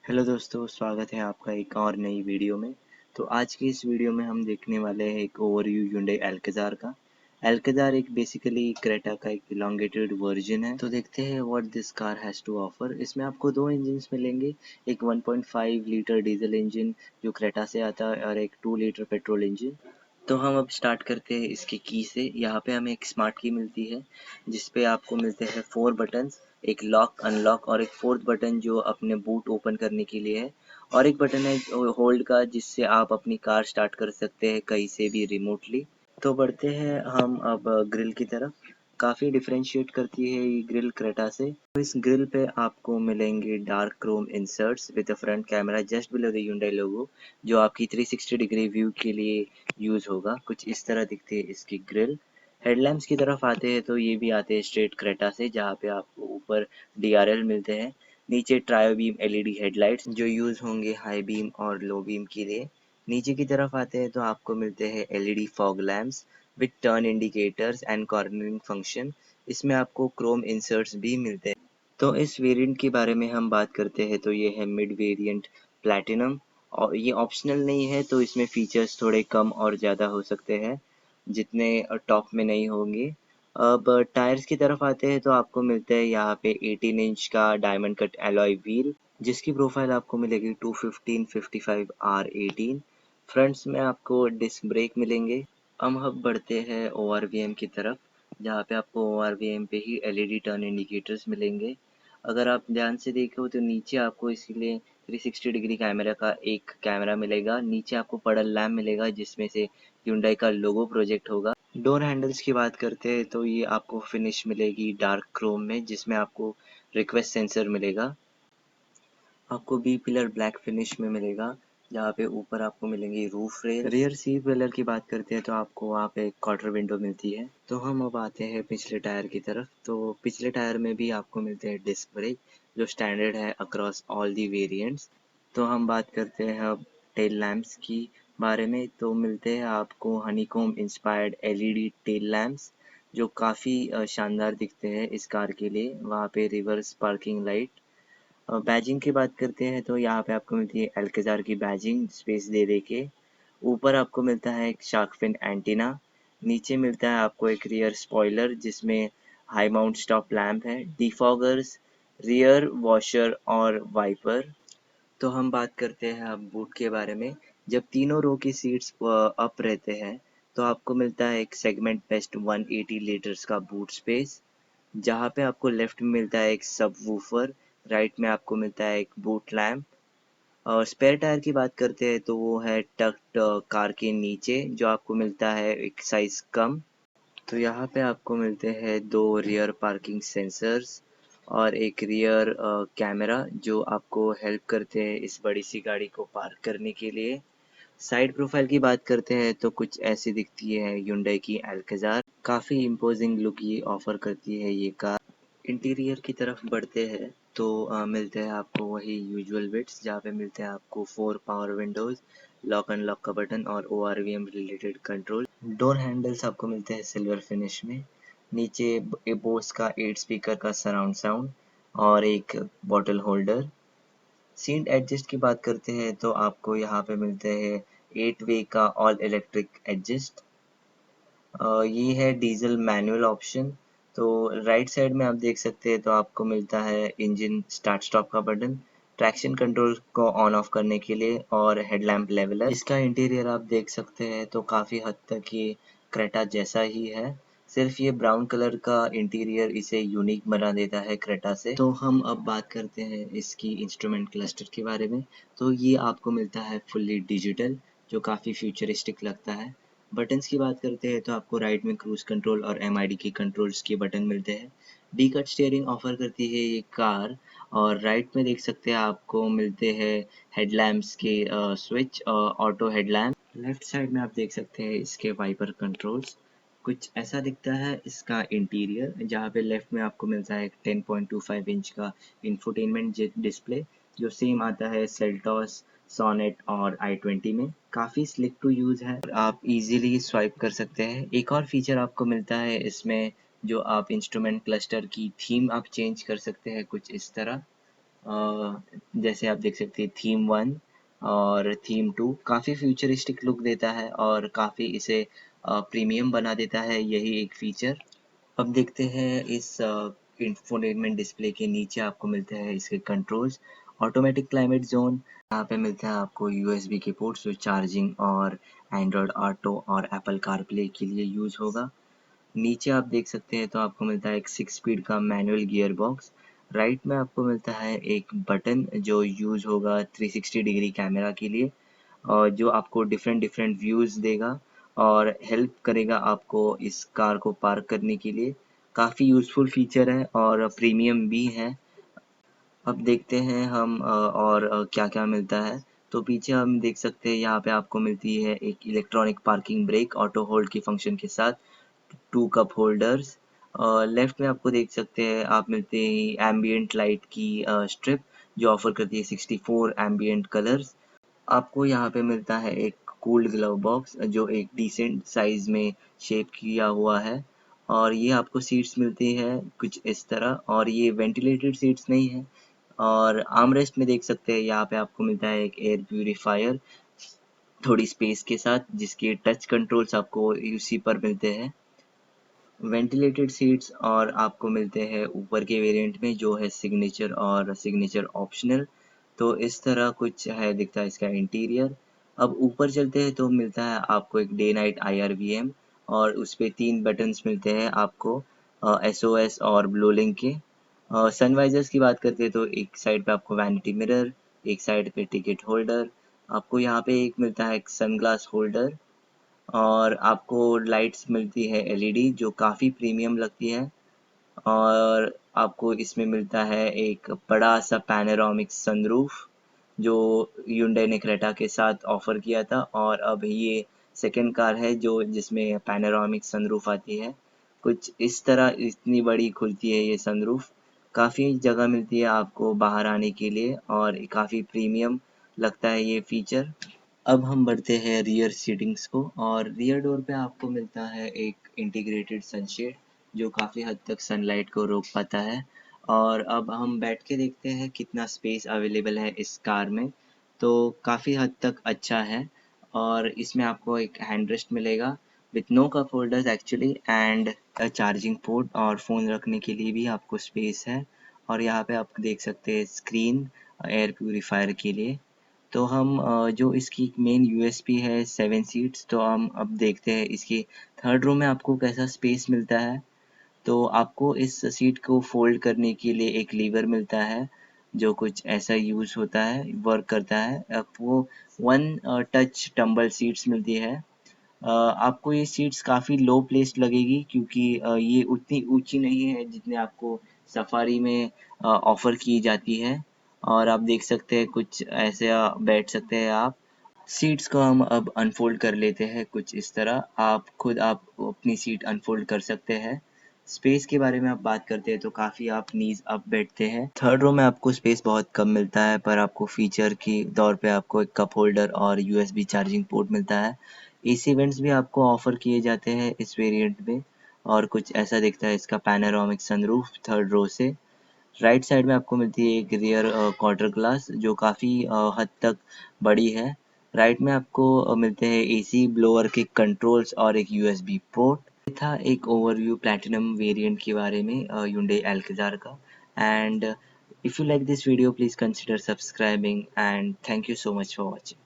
Hello दोस्तों, स्वागत है आपका एक और नई वीडियो में। तो आज की इस वीडियो में हम देखने वाले हैं एक ओवरव्यू Hyundai Alcazar का। Alcazar एक बेसिकली क्रेटा का एक इलॉन्गेटेड वर्जन है। तो देखते हैं what this car has to offer. इसमें आपको दो इंजन्स मिलेंगे, एक 1.5 लीटर डीजल इंजन जो क्रेटा से आता है और एक 2 लीटर पेट्रोल इंजन। तो हम अब स्टार्ट करते हैं इसकी की से। यहाँ पे हमें एक स्मार्ट की मिलती है जिस पे आपको मिलते हैं 4 बटन्स, एक लॉक अनलॉक और एक फोर्थ बटन जो अपने बूट ओपन करने के लिए है, और एक बटन है होल्ड का जिससे आप अपनी कार स्टार्ट कर सकते हैं कहीं से भी रिमोटली। तो बढ़ते हैं हम अब ग्रिल की तरफ। काफ़ी डिफरेंशिएट करती है ये ग्रिल क्रेटा से। तो इस ग्रिल पे आपको मिलेंगे dark Chrome inserts with a front camera just below the Hyundai लोगो, जो आपकी 360 डिग्री व्यू के लिए यूज होगा। कुछ इस तरह दिखती है इसकी ग्रिल। हेडलैम्प्स की तरफ आते हैं तो ये भी आते हैं स्ट्रेट क्रेटा से, जहाँ पे आपको ऊपर DRL मिलते हैं, नीचे ट्रायो बीम LED हेडलाइट्स जो यूज होंगे हाई बीम और लो बीम के लिए। नीचे की तरफ आते हैं तो आपको मिलते हैं LED fog lamps with turn indicators and cornering function. इसमें आपको क्रोम इंसर्ट्स भी मिलते हैं। तो इस वेरिएंट के बारे में हम बात करते हैं तो ये है मिड वेरिएंट प्लैटिनम, और ये ऑप्शनल नहीं है तो इसमें फीचर्स थोड़े कम और ज़्यादा हो सकते हैं जितने टॉप में नहीं होंगे। अब टायर्स की तरफ आते हैं तो आपको मिलते हैं यहाँ पे 18 इंच का डायमंड कट एलॉय व्हील जिसकी प्रोफाइल आपको मिलेगी 215/55 R18। फ्रंट्स में आपको डिस्क ब्रेक मिलेंगे। अब बढ़ते हैं ORVM की तरफ, जहाँ पे आपको ORVM पे ही LED टर्न इंडिकेटर्स मिलेंगे। अगर आप ध्यान से देखो तो नीचे आपको इसीलिए 360 डिग्री कैमरा का एक कैमरा मिलेगा, नीचे आपको पडल लैम्प मिलेगा जिसमें से Hyundai का लोगो प्रोजेक्ट होगा। डोर हैंडल्स की बात करते हैं तो ये आपको फिनिश मिलेगी डार्क क्रोम में जिसमें आपको रिक्वेस्ट सेंसर मिलेगा। आपको बी पिलर ब्लैक फिनिश में मिलेगा, जहाँ पे ऊपर आपको मिलेंगी roof rail. Rear C pillar की बात करते हैं तो आपको वहाँ पे क्वार्टर विंडो मिलती है। तो हम अब आते हैं पिछले टायर की तरफ। तो पिछले टायर में भी आपको मिलते हैं डिस्क ब्रेक जो स्टैंडर्ड है अक्रॉस ऑल दी वेरिएंट्स। तो हम बात करते हैं अब टेल लैम्प्स की बारे में। तो मिलते हैं आपको honeycomb inspired LED tail lamps जो काफ़ी शानदार दिखते हैं इस कार के लिए। वहाँ पे रिवर्स पार्किंग लाइट। बैजिंग की बात करते हैं तो यहाँ पे आपको मिलती है एल्केजार की बैजिंग स्पेस दे दे के। ऊपर आपको मिलता है एक शार्क फिन एंटीना, नीचे मिलता है आपको एक रियर स्पॉइलर जिसमें हाई माउंट स्टॉप लैम्प है, डिफॉगर्स, रियर वॉशर और वाइपर। तो हम बात करते हैं अब बूट के बारे में। जब तीनों रो की सीट्स अप रहते हैं तो आपको मिलता है एक सेगमेंट बेस्ट 180 लीटर्स का बूट स्पेस, जहाँ पे आपको लेफ्ट में मिलता है एक सब वूफर, राइट में आपको मिलता है एक बूट लैम्प। और स्पेयर टायर की बात करते हैं तो वो है टक्ड कार के नीचे जो आपको मिलता है एक साइज कम। तो यहाँ पे आपको मिलते हैं दो रियर पार्किंग सेंसर्स और एक रियर कैमरा जो आपको हेल्प करते हैं इस बड़ी सी गाड़ी को पार्क करने के लिए। साइड प्रोफाइल की बात करते हैं तो कुछ ऐसी दिखती है Hyundai की Alcazar। काफ़ी इम्पोजिंग लुक ये ऑफर करती है ये कार। इंटीरियर की तरफ बढ़ते हैं तो मिलते हैं आपको वही यूजुअल बिट्स, जहाँ पे मिलते हैं आपको 4 पावर विंडोज, लॉक अनलॉक का बटन और ORVM related control. Door handles आपको मिलते हैं सिल्वर फिनिश में। नीचे बोस का 8 स्पीकर का सराउंड साउंड और एक बॉटल होल्डर। सीट एडजस्ट की बात करते हैं तो आपको यहाँ पे मिलते हैं 8 वे का ऑल इलेक्ट्रिक एडजस्ट। ये है डीजल मैनुअल ऑप्शन। तो राइट साइड में आप देख सकते हैं तो आपको मिलता है इंजन स्टार्ट स्टॉप का बटन, ट्रैक्शन कंट्रोल को ऑन ऑफ करने के लिए और हेडलैम्प लेवलर। इसका इंटीरियर आप देख सकते हैं तो काफ़ी हद तक ये क्रेटा जैसा ही है, सिर्फ ये ब्राउन कलर का इंटीरियर इसे यूनिक बना देता है क्रेटा से। तो हम अब बात करते हैं इसकी इंस्ट्रूमेंट क्लस्टर के बारे में। तो ये आपको मिलता है फुल्ली डिजिटल जो काफ़ी फ्यूचरिस्टिक लगता है। बटन्स की बात करते हैं तो आपको राइट में क्रूज कंट्रोल और MID की कंट्रोल्स के बटन मिलते हैं। डी कट स्टीयरिंग ऑफर करती है ये कार, और राइट में देख सकते हैं आपको मिलते हैं हेडलैम्प्स के switch, auto headlamp. Left side में आप देख सकते हैं इसके वाइपर कंट्रोल्स। कुछ ऐसा दिखता है इसका इंटीरियर, जहाँ पे लेफ्ट में आपको मिलता है 10.25 इंच का इंफोटेनमेंट डिस्प्ले जो सेम आता है सेल्टॉस, सोनेट और i20 में। काफ़ी स्लिक टू यूज़ है और आप इजीली स्वाइप कर सकते हैं। एक और फीचर आपको मिलता है इसमें, जो आप इंस्ट्रूमेंट क्लस्टर की थीम आप चेंज कर सकते हैं कुछ इस तरह। जैसे आप देख सकते हैं थीम 1 और थीम 2 काफ़ी फ्यूचरिस्टिक लुक देता है और काफ़ी इसे प्रीमियम बना देता है, यही एक फीचर। अब देखते हैं इस इंफोटेनमेंट डिस्प्ले के नीचे आपको मिलते हैं इसके कंट्रोल्स। ऑटोमेटिक क्लाइमेट जोन, यहाँ पे मिलते हैं आपको यूएसबी के पोर्ट्स जो चार्जिंग और एंड्रॉयड ऑटो और एप्पल कारप्ले के लिए यूज़ होगा। नीचे आप देख सकते हैं तो आपको मिलता है एक 6 स्पीड का मैनुअल गियर बॉक्स। राइट में आपको मिलता है एक बटन जो यूज़ होगा 360 डिग्री कैमरा के लिए, और जो आपको डिफरेंट डिफरेंट व्यूज़ देगा और हेल्प करेगा आपको इस कार को पार्क करने के लिए। काफ़ी यूज़फुल फीचर है और प्रीमियम भी है। अब देखते हैं हम और क्या-क्या मिलता है। तो पीछे हम देख सकते हैं यहाँ पे आपको मिलती है एक electronic parking brake auto hold की फंक्शन के साथ, 2 कप होल्डर्स। लेफ्ट में आपको देख सकते हैं आप मिलते हैं एम्बिएंट लाइट की स्ट्रिप जो ऑफर करती है 64 एम्बिएंट कलर्स। आपको यहाँ पे मिलता है एक कूल्ड ग्लव बॉक्स जो एक डिसेंट साइज में शेप किया हुआ है, और ये आपको सीट्स मिलती है कुछ इस तरह, और ये वेंटिलेटेड सीट्स नहीं है। और आर्मरेस्ट में देख सकते हैं यहाँ पे आपको मिलता है एक एयर प्यूरीफायर थोड़ी स्पेस के साथ, जिसके टच कंट्रोल्स आपको उसी पर मिलते हैं। वेंटिलेटेड सीट्स और आपको मिलते हैं ऊपर के वेरिएंट में जो है सिग्नेचर और सिग्नेचर ऑप्शनल। तो इस तरह कुछ है दिखता है इसका इंटीरियर। अब ऊपर चलते हैं तो मिलता है आपको एक डे नाइट IRVM, और उस पे 3 बटन्स मिलते हैं आपको SOS और ब्लू लिंक के। सनवाइजर्स की बात करते हैं तो एक साइड पे आपको वैनिटी मिरर, एक साइड पे टिकट होल्डर, आपको यहाँ पे एक मिलता है एक सनग्लास होल्डर, और आपको लाइट्स मिलती है LED जो काफ़ी प्रीमियम लगती है। और आपको इसमें मिलता है एक बड़ा सा पैनोरामिक सनरूफ जो hyundai ने क्रेटा के साथ ऑफर किया था, और अब ये सेकंड कार है जो जिसमें पैनोरामिक सनरूफ आती है। कुछ इस तरह इतनी बड़ी खुलती है ये सनरूफ। काफ़ी जगह मिलती है आपको बाहर आने के लिए और काफ़ी प्रीमियम लगता है ये फीचर। अब हम बढ़ते हैं रियर सीटिंग्स को, और रियर डोर पे आपको मिलता है एक इंटीग्रेटेड सनशेड जो काफ़ी हद तक सनलाइट को रोक पाता है। और अब हम बैठ के देखते हैं कितना स्पेस अवेलेबल है इस कार में। तो काफ़ी हद तक अच्छा है, और इसमें आपको एक हैंड रेस्ट मिलेगा with no cup holders actually, and charging port और फ़ोन रखने के लिए भी आपको स्पेस है। और यहाँ पे आप देख सकते हैं स्क्रीन एयर प्यूरीफायर के लिए। तो हम जो इसकी मेन यूएसपी है 7 सीट्स, तो हम अब देखते हैं इसकी थर्ड रो में आपको कैसा स्पेस मिलता है। तो आपको इस सीट को फोल्ड करने के लिए एक लीवर मिलता है जो कुछ ऐसा यूज़ होता है, वर्क करता है। आपको 1 टच टम्बल सीट्स मिलती है। आपको ये सीट्स काफ़ी लो प्लेस्ड लगेगी क्योंकि ये उतनी ऊंची नहीं है जितने आपको सफारी में ऑफ़र की जाती है। और आप देख सकते हैं कुछ ऐसे बैठ सकते हैं आप। सीट्स को हम अब अनफोल्ड कर लेते हैं कुछ इस तरह, आप अपनी सीट अनफोल्ड कर सकते हैं। स्पेस के बारे में आप बात करते हैं तो काफ़ी आप नीज अप बैठते हैं। थर्ड रो में आपको स्पेस बहुत कम मिलता है, पर आपको फीचर की तौर पे आपको एक कप होल्डर और यूएसबी चार्जिंग पोर्ट मिलता है। एसी वेंट्स भी आपको ऑफर किए जाते हैं इस वेरिएंट में, और कुछ ऐसा दिखता है इसका पैनोरामिक सनरूफ थर्ड रो से। राइट साइड में आपको मिलती है एक रियर क्वार्टर ग्लास जो काफ़ी हद तक बड़ी है। राइट में आपको मिलते हैं एसी ब्लोअर के कंट्रोल्स और एक यूएसबी पोर्ट। ये था एक ओवरव्यू प्लैटिनम वेरिएंट के बारे में Hyundai Alcazar का। And if you like this video please consider subscribing, and thank you so much for watching.